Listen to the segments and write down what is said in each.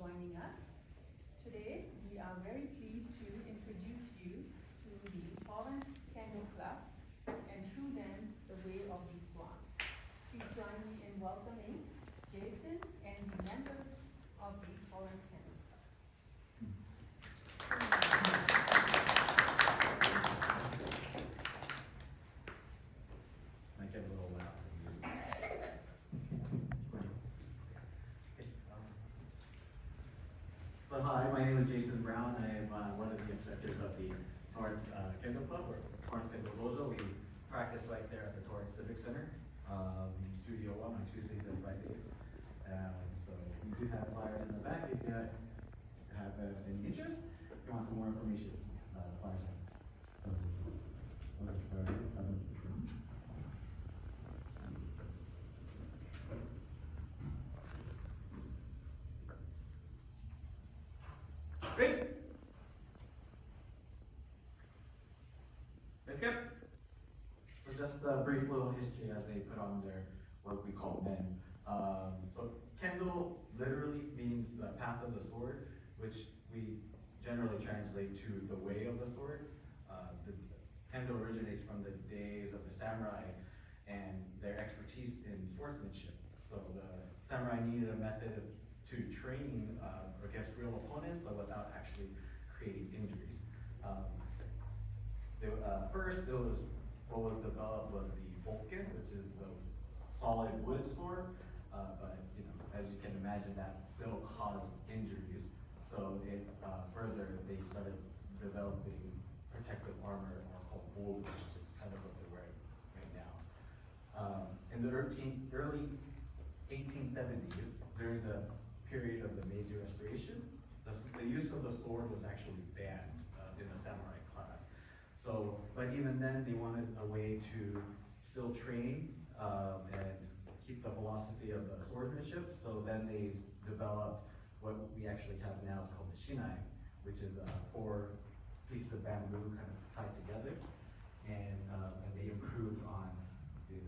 joining us. Today, we are very pleased to introduce you to the Torrance Kendo Club and through them, the Way of the Swan. Please join me in welcoming Geissert and the members of the Torrance Kendo Club. Might get a little loud. So hi, my name is Jason Brown. I am one of the instructors of the Torrance Kendo Club, or Torrance Kendo Dojo. We practice right there at the Torrance Civic Center, Studio 1 on Tuesdays and Fridays. So we do have flyers in the back if you have any interest. If you want some more information, flyers are. So we'll get started. Great. Let's go. So just a brief little history as they put on their what we call men. So Kendo literally means the path of the sword, which we generally translate to the way of the sword. The Kendo originates from the days of the samurai and their expertise in swordsmanship. So the samurai needed a method to train against real opponents, but without actually creating injuries. First, what was developed was the Bokken, which is the solid wood sword. But as you can imagine, that still caused injuries. So they started developing protective armor, called bold, which is kind of what they're wearing right now. In the early 1870s, during the period of the Meiji Restoration, the use of the sword was actually banned in the samurai class. So, but even then, they wanted a way to still train and keep the philosophy of the swordsmanship. So then they developed what we actually have now. It's called the shinai, which is 4 pieces of bamboo kind of tied together, and they improved on the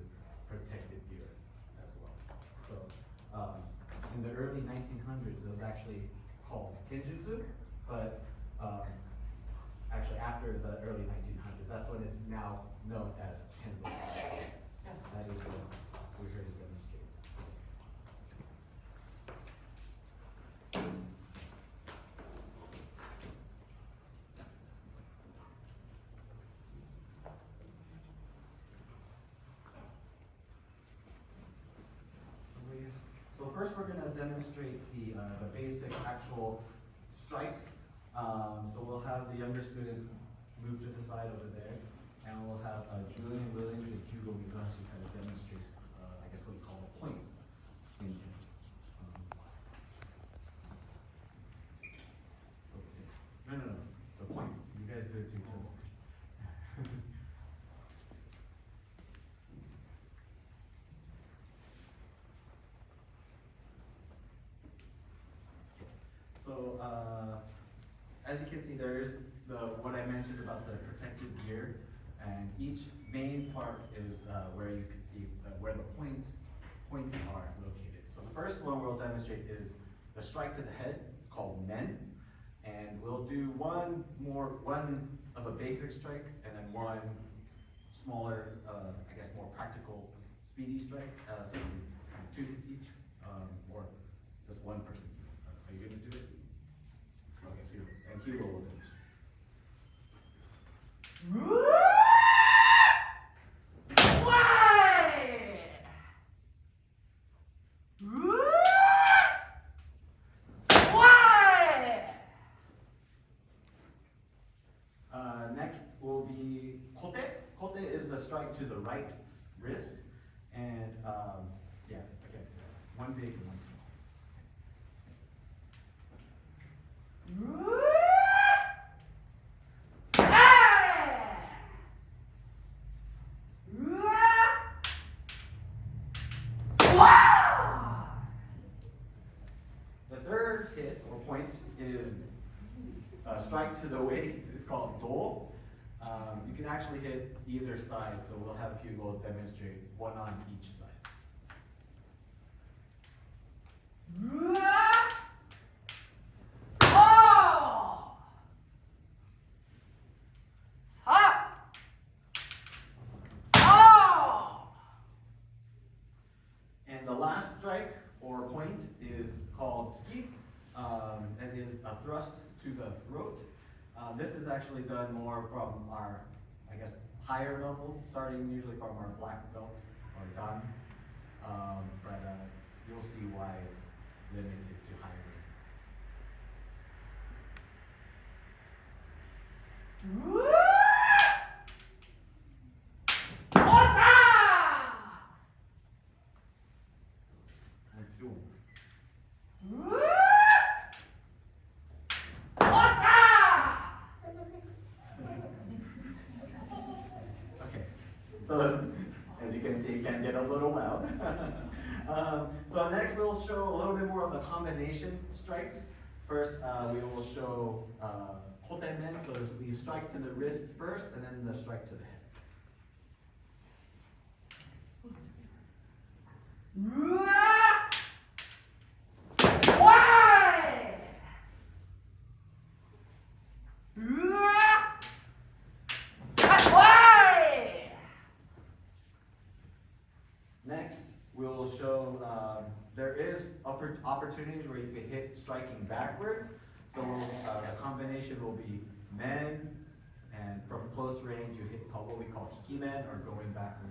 protective gear as well. So. In the early 1900s, it was actually called Kenjutsu, but actually after the early 1900s, that's when it's now known as Kendo. That is what we're here to demonstrate. So first we're going to demonstrate the basic actual strikes. So we'll have the younger students move to the side over there, and we'll have Julian Williams and Hugo Mizashi kind of demonstrate, I guess what we call the points in No, the points. You guys do it to each other. So, as you can see, there is what I mentioned about the protective gear, and each main part is where you can see where the points are located. So the first one we'll demonstrate is the strike to the head. It's called men, and we'll do one of a basic strike, and then one smaller, I guess more practical, speedy strike. So 2 hits each, or just one person. Are you going to do it? Okay, Hugo. And Hugo will finish. Next will be kote. Kote is the strike to the right wrist. And yeah, again, one big and one small. The third hit or point is a strike to the waist. It's called do. You can actually hit either side, so we'll have Hugo demonstrate one on each side. or point is called tsuki. It is a thrust to the throat. This is actually done more from our, I guess, higher level, starting usually from our black belt or dan. But you'll see why it's limited to higher ranks. Okay, so as you can see, it can get a little loud. So next we'll show a little bit more of the combination strikes. First, we will show kotemen, so we strike to the wrist first, and then the strike to the head. Next, we'll show there is opportunities where you can hit striking backwards. So the combination will be men, and from close range you hit what we call hikimen, or going backwards.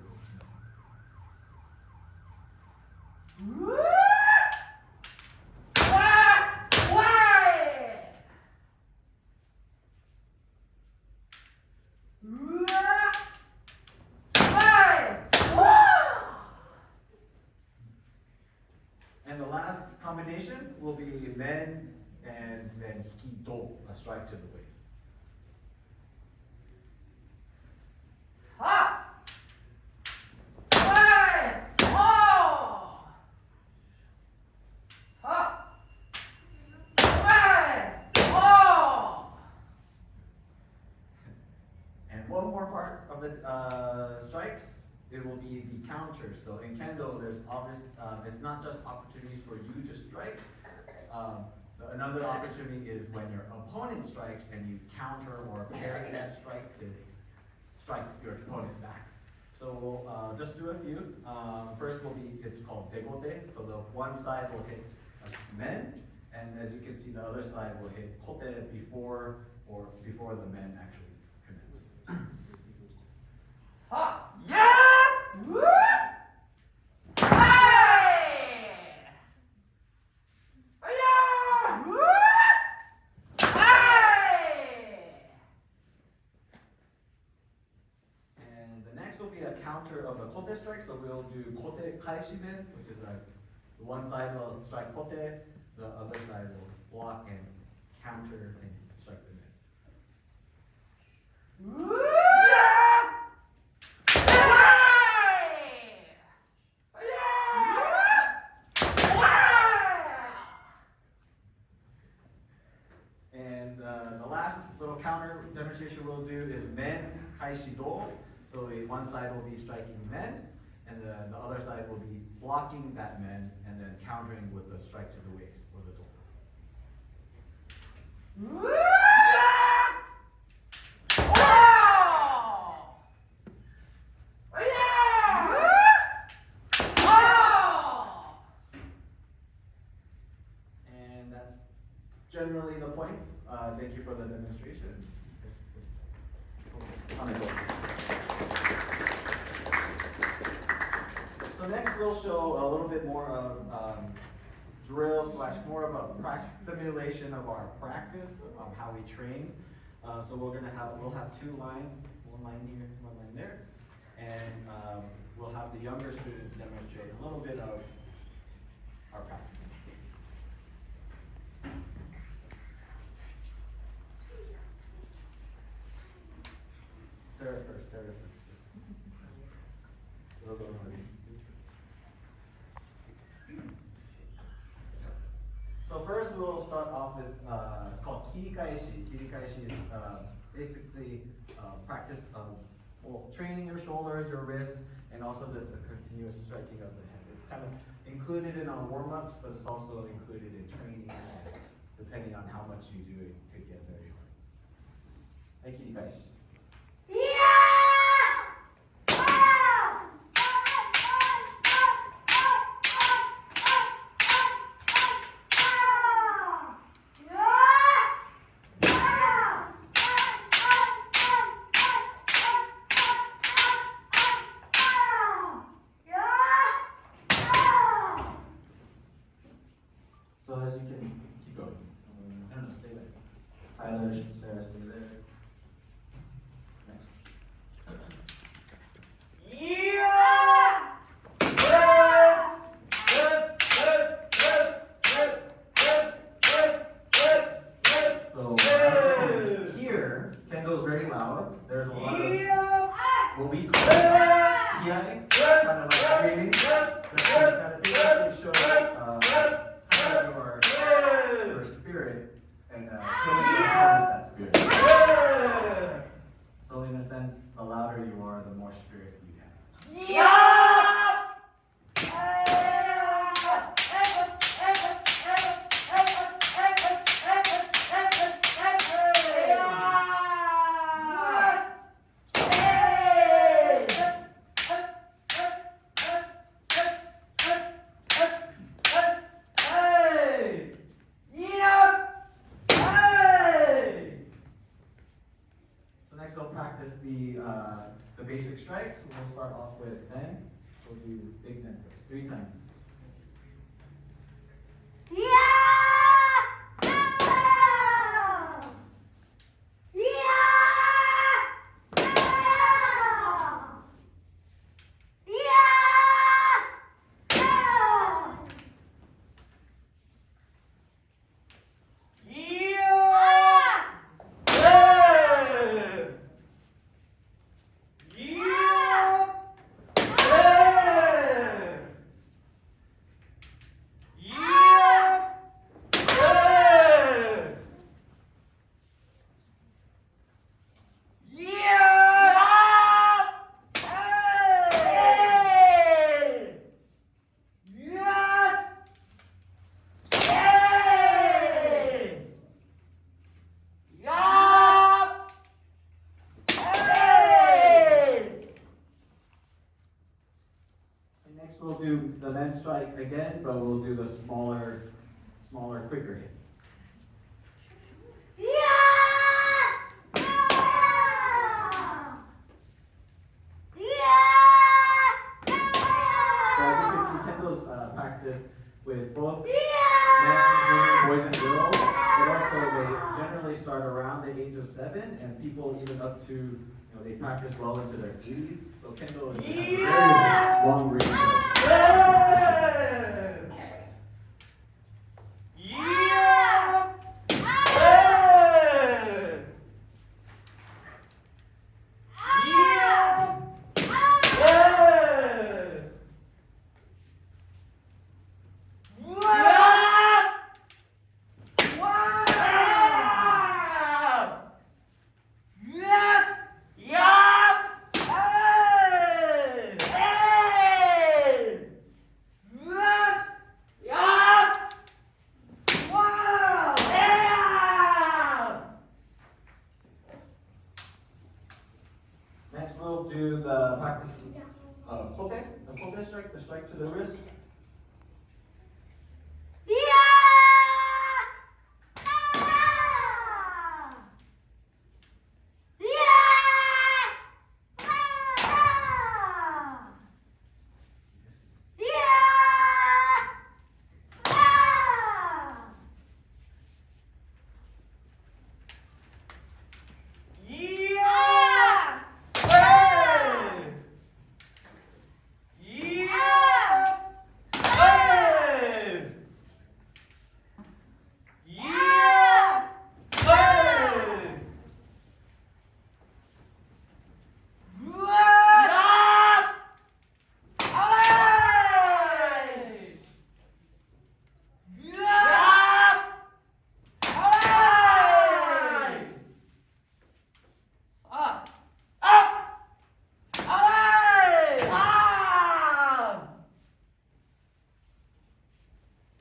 And the last combination will be men and then hikido, a strike to the waist. And one more part of the strikes, it will be the counter. So in kendo, there's it's not just opportunities for you to strike. Another opportunity is when your opponent strikes and you counter or parry that strike to strike your opponent back. So we'll just do a few. First will be, it's called degote. So the one side will hit a men, and as you can see, the other side will hit kote before the men actually connect. And the next will be a counter of the kote strike. So we'll do kote kaishimen, which is one side will strike kote, the other side will block and counter and strike the men. And the last little counter demonstration we'll do is men kaishido. So one side will be striking men, and then the other side will be blocking that men and then countering with the strike to the waist or the do. And that's generally the points. Thank you for the demonstration. So next we'll show a little bit more of drill / more of a simulation of our practice of how we train. So we'll have two lines, one line here, one line there, and we'll have the younger students demonstrate a little bit of our practice. Sarah first. So first we'll start off with it's called kirikaishi. Kirikaishi is basically practice of training your shoulders, your wrists, and also just a continuous striking of the head. It's kind of included in our warm-ups, but it's also included in training, depending on how much you do it, could get very hard. Hey, kirikaishi. So as you can keep going. No, stay there. Tyler, Sarah, stay there. Next. So here, Kendo is very loud. There's a lot of what we call kiai, kind of like screaming. This kind of thing actually shows your spirit and showing you that spirit. So in a sense, the louder you are, the more spirit you have. So next we'll practice the basic strikes. We'll start off with Nen. We'll do big Nen first, 3 times. We'll do the Nen strike again, but we'll do the smaller, quicker hit. So as you can see, Kendo's practice with both men, women, boys and girls, but also they generally start around the age of 7, and people even up to, they practice well into their 80s. So Kendo has a very long range of Next we'll do the practice of kobe, the kobe strike, the strike to the wrist.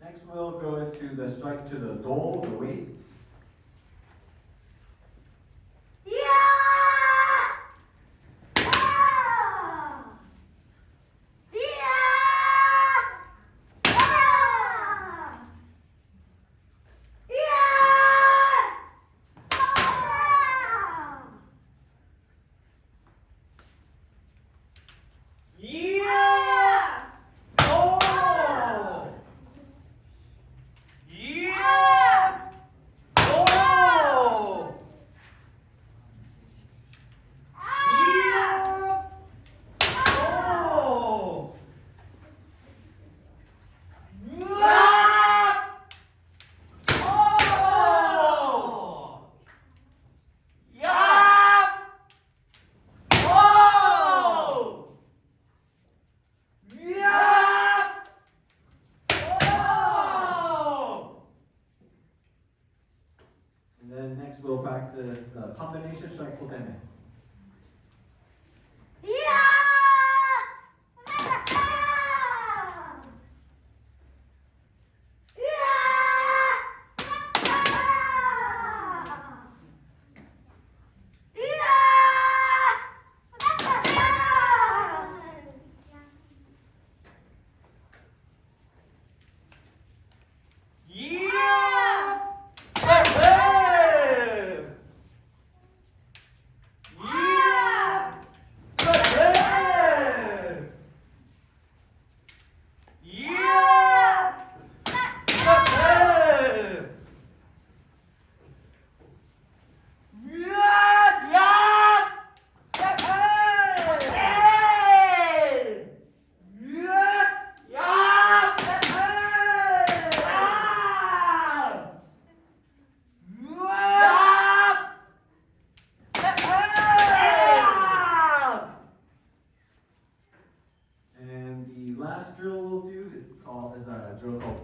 Next we'll go into the strike to the dole, the waist. practice the combination strike kodeme.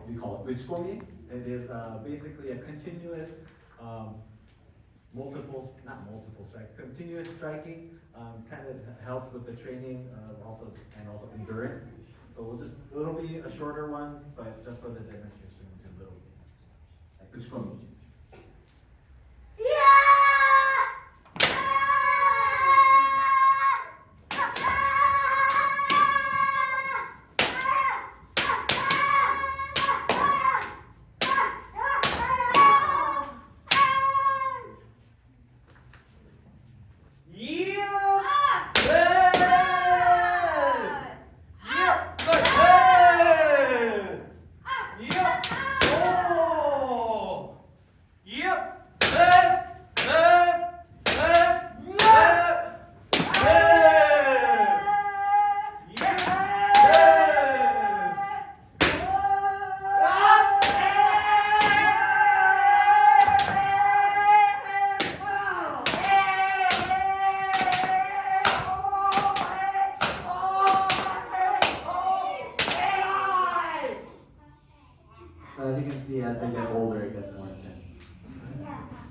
We call it uchikomi. It is basically a continuous, continuous striking. Kind of helps with the training, also endurance. So it'll be a shorter one, but just for the demonstration, we'll do a little bit. Like uchikomi. As you can see, as they get older, it gets more intense.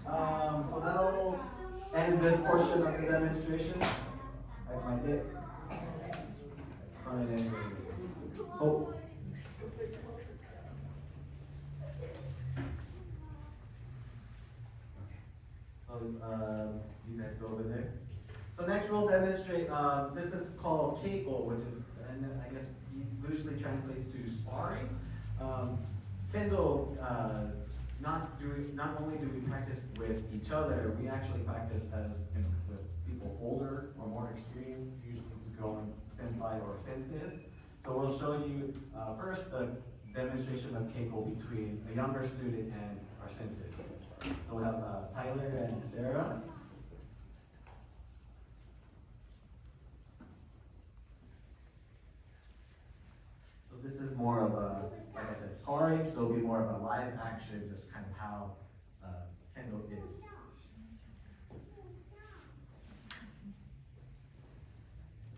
So that'll end this portion of the demonstration. Like my dip. Oh. So you guys go over there. So next we'll demonstrate. This is called keiko, which is, and I guess loosely translates to sparring. Kendo, not only do we practice with each other, we actually practice as with people older or more experienced, usually going senpai or senseis. So we'll show you first the demonstration of keiko between a younger student and our senseis. So we have Tyler and Sarah. So this is more of a, like I said, sparring, so it'll be more of a live action, just kind of how Kendo is.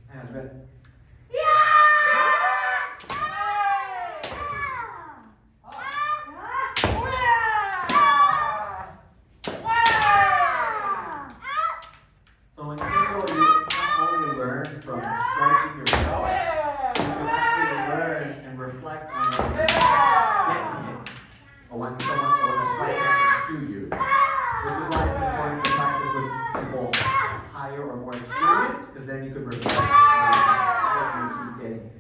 Hands ready. So in Kendo, you not only learn from striking yourself, you can actually learn and reflect on what you're getting hit, or when a strike happens to you, which is why it's important to practice with people higher or more experienced, because then you could reflect on what you keep getting hit.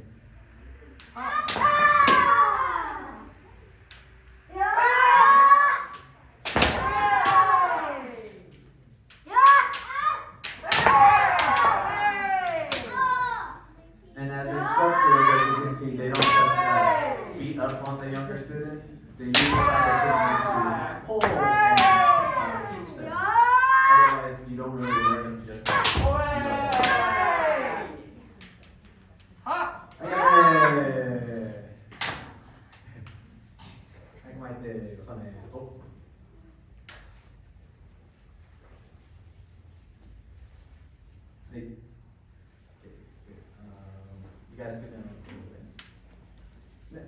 And as instructors, as you can see, they don't just beat up on the younger students. They use this opportunity to pull and teach them. Otherwise, you don't really learn if you just beat up. You guys can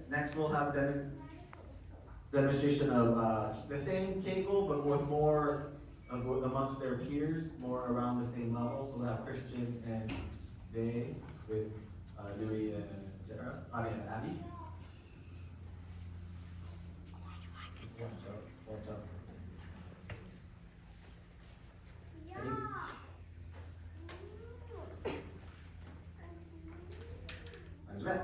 next we'll have a demonstration of the same keiko but with more amongst their peers, more around the same level. So we'll have Christian and Day with Louis and Sarah, and Abby. Watch out. Ready? Eyes red.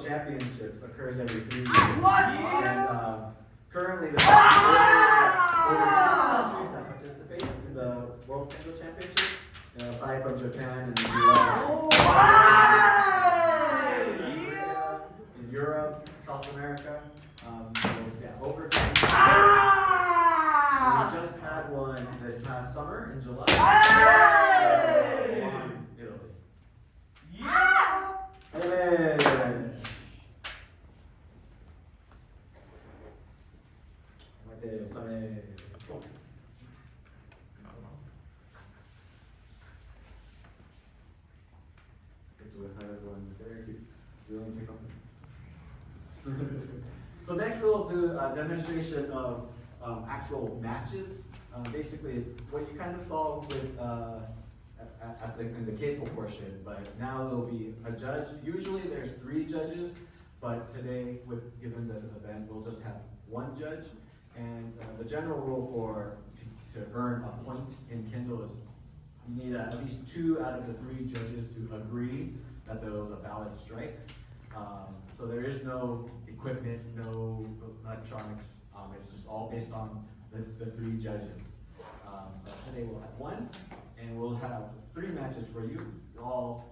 Championships occurs every 3 years. And currently the countries that participate in the World Kendo Championships, aside from Japan and the US, in Europe, South America, so yeah, over 10. We just had one this past summer in July. In Italy. Hey. So next we'll do a demonstration of actual matches. Basically, it's what you kind of saw with in the cable portion, but now there'll be a judge. Usually there's 3 judges, but today, given the event, we'll just have 1 judge. And the general rule to earn a point in Kendo is you need at least 2 out of the 3 judges to agree that there was a valid strike. So there is no equipment, no electronics. It's just all based on the 3 judges. But today we'll have 1, and we'll have 3 matches for you, all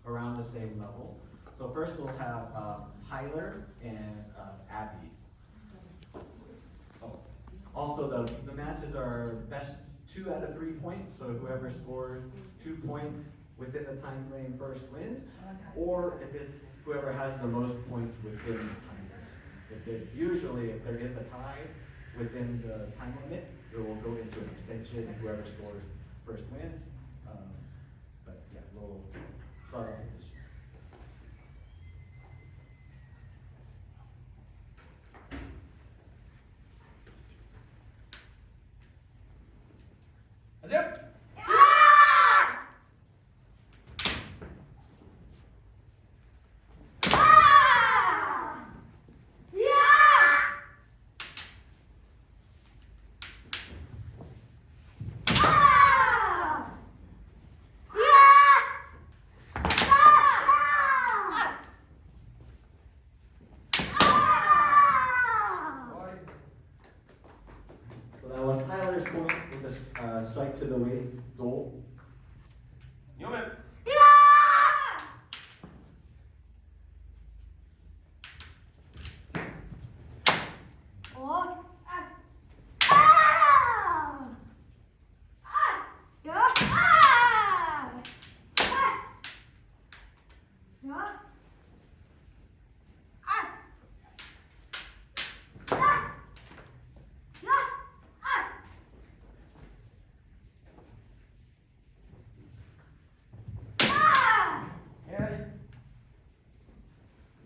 around the same level. So first we'll have Tyler and Abby. Oh. Also, the matches are best 2 out of 3 points. So whoever scores 2 points within the time frame first wins, or if it's whoever has the most points within the time frame. Usually, if there is a tie within the time limit, it will go into an extension, and whoever scores first wins. But yeah, we'll start off with this. Strike to the waist goal.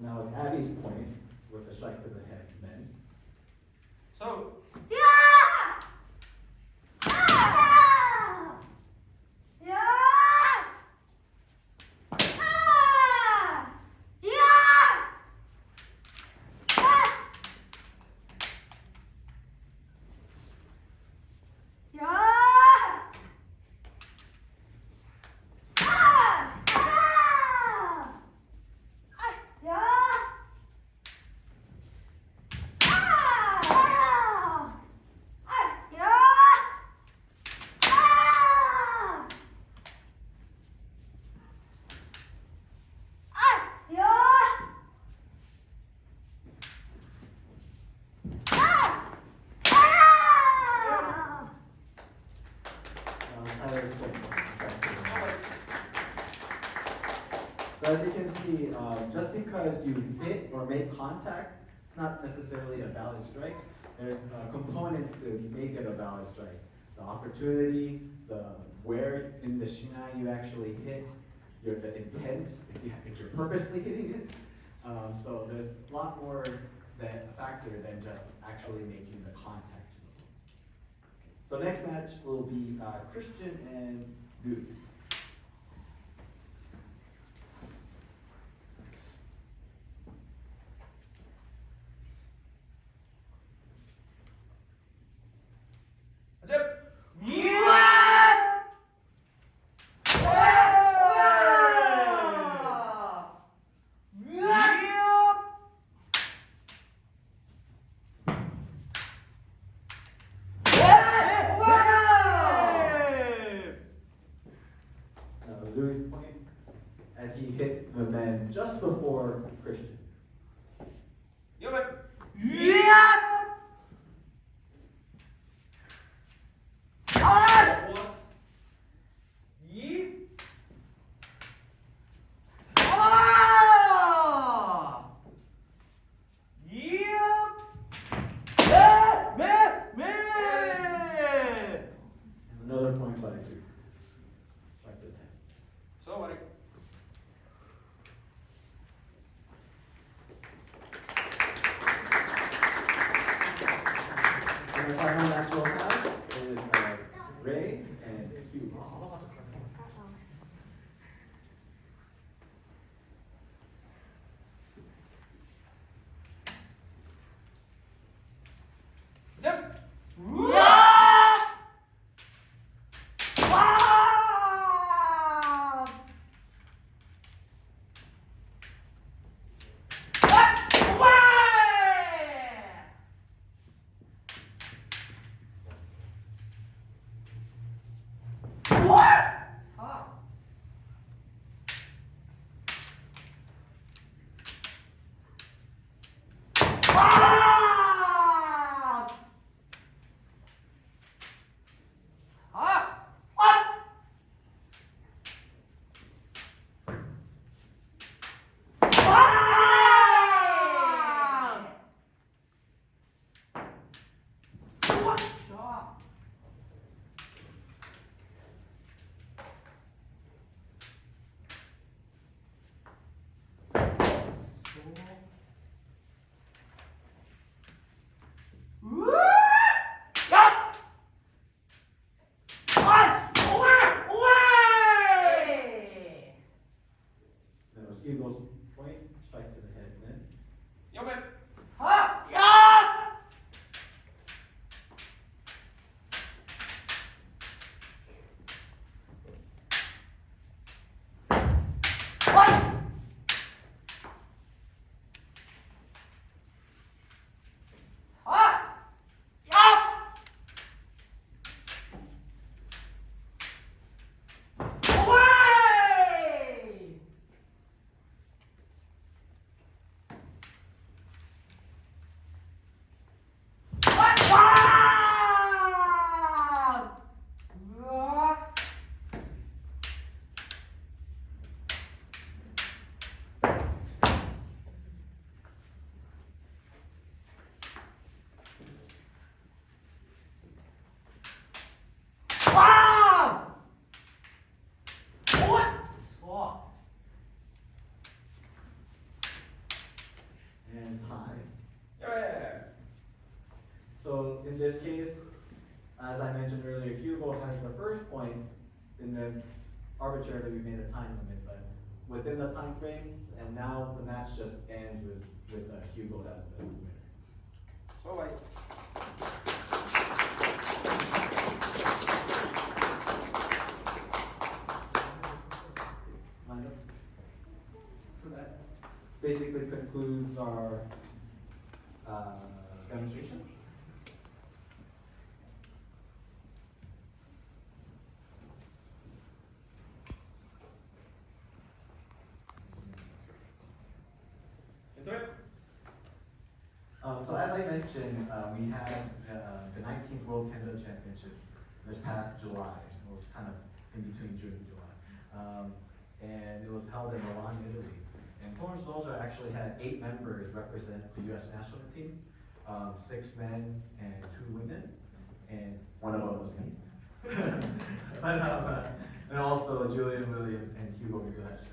Now it's Abby's point with a strike to the head, men. So. So as you can see, just because you hit or make contact, it's not necessarily a valid strike. There's components to make it a valid strike. The opportunity, the where in the shinai you actually hit, the intent, if you're purposely hitting it. So there's a lot more that factor than just actually making the contact. So next match will be Christian and Dude. Louis' point as he hit the men just before Christian. And another point by two. Strike to 10. And the final match we'll have is Ray and Hugh. Hugo's point, strike to the head then. And tie. So in this case, as I mentioned earlier, Hugo has the first point, and then arbitrarily we made a time limit, but within the time frame, and now the match just ends with Hugo as the winner. Line up. So that basically concludes our demonstration. So as I mentioned, we had the 19th World Kendo Championships this past July. It was kind of in between June and July. and it was held in Milan, Italy. And Torrance Dojo actually had 8 members represent the U.S. national team, 6 men and 2 women, and one of them was me. And also Julian Williams and Hugo Mizuhashi.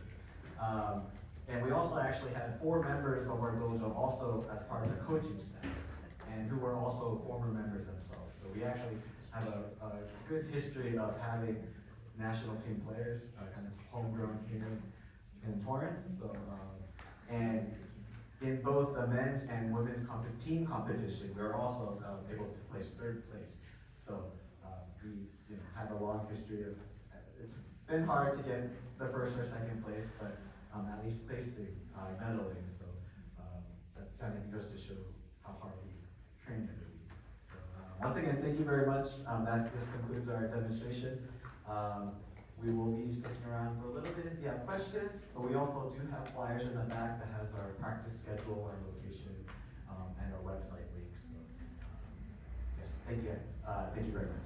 And we also actually had 4 members of our dojo also as part of the coaching staff, and who were also former members themselves. So we actually have a good history of having national team players, kind of homegrown here in Torrance. So, and in both the men's and women's team competition, we were also able to place 3rd place. So we have a long history of, it's been hard to get the 1st or 2nd place, but at least placing, medaling. So that kind of goes to show how hard we train every week. So once again, thank you very much. This concludes our demonstration. We will be sticking around for a little bit if you have questions, but we also do have flyers in the back that has our practice schedule, our location, and our website links. So, yes, thank you. Thank you very much.